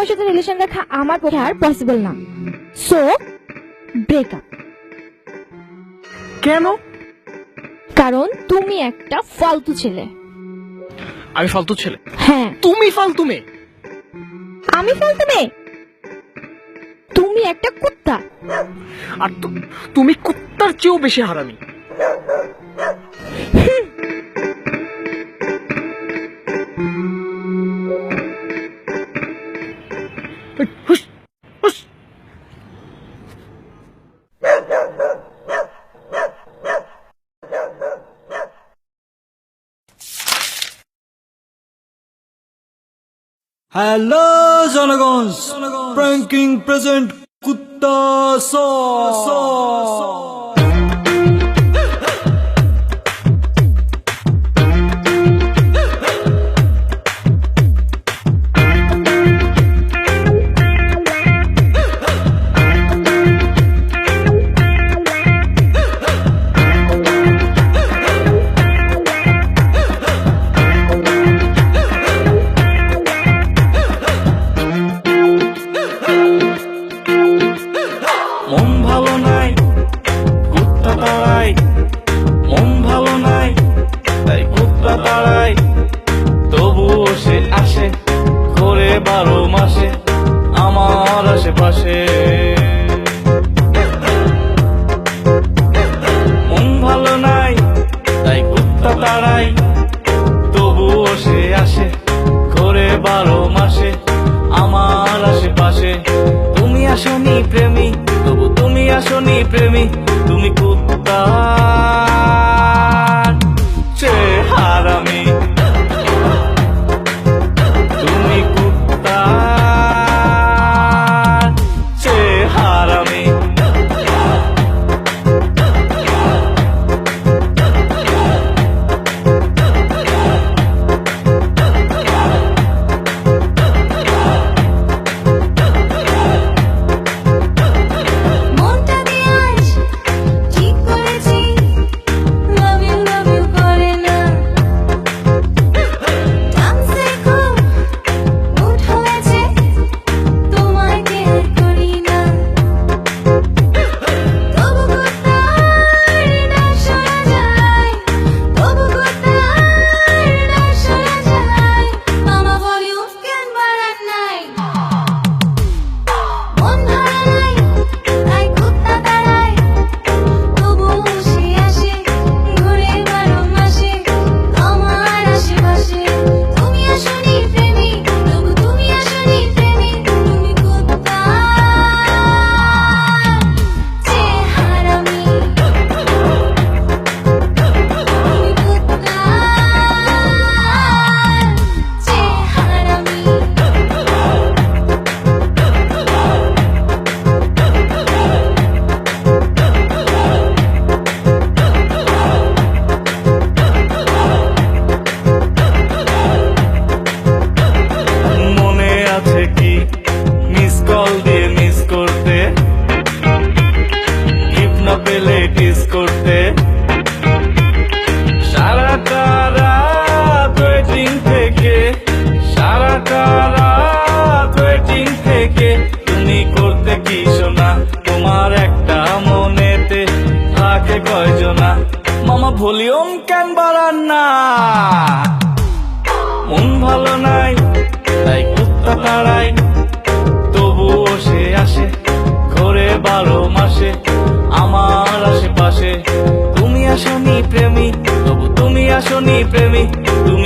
সাথে রিলেশন রাখা আমার পক্ষে আর পসিবল না। So breakup. কেন? কারণ তুমি একটা ফালতু ছেলে। আমি ফালতু ছেলে? হ্যাঁ। তুমি ফালতু মেয়ে। আমি ফালতু মেয়ে? তুমি একটা কুত্তা। আর তুমি কুত্তার চেয়েও বেশি হারামি। হুস, হুস। হ্যালো জনগণ, প্র্যাঙ্কিং প্রেজেন্ট কুত্তা সস। মন ভালো নাই, কুত্তা তাড়াই। মন ভালো নাই, তাই কুত্তা তাড়াই। তবুও সে আসে ঘরে 12 মাসে আমার আশেপাশে। মন ভালো নাই, তাই কুত্তা তাড়াই। তবুও সে আসে ঘরে 12 মাসে আমার আশেপাশে। তুমি আসনি প্রেমী, তবু তুমি আসনি প্রেমী। তুমি কুত্তা হারামি। তুমি কুত্তা হারামি। মনটা দিয়ে আজ ঠিক করেছি, লাভ ইউ করে না। ডান্সে খুব মুড হয়েছে, তোমায় কেয়ার করি না। তবু কোথায় না শোনা যায়, তবু কোথায় না শোনা যায়। মামা ভলিউম কেন বাড়ান নাই? মন ভালো নাই, তাই কুত্তা তাড়াই। তবুও সে আসে ঘুরে 12 মাসে আমার আশেপাশে। তুমি আসনি প্রেমী, তবু তুমি আসনি প্রেমী। তুমি কুত্তা হারামি। তুমি কুত্তা হারামি। মনে আছে কি মিস কল দিয়ে মিস করতে, গিফট না পেলে কিস করতে। সারাটা রাত ওয়েটিং থেকে, সারাটা রাত ওয়েটিং থেকে। তুমি করতে কি শোনা, তোমার একটা মনেতে থাকে কয়জনা। মামা ভলিউম কেন বাড়ান না? মন ভালো নাই, তাই কুত্তা তাড়াই। তবুও সে আসে ঘরে 12 মাসে আমার আশেপাশে। তুমি আসনি প্রেমী, তবু তুমি আসনি প্রেমী। তুমি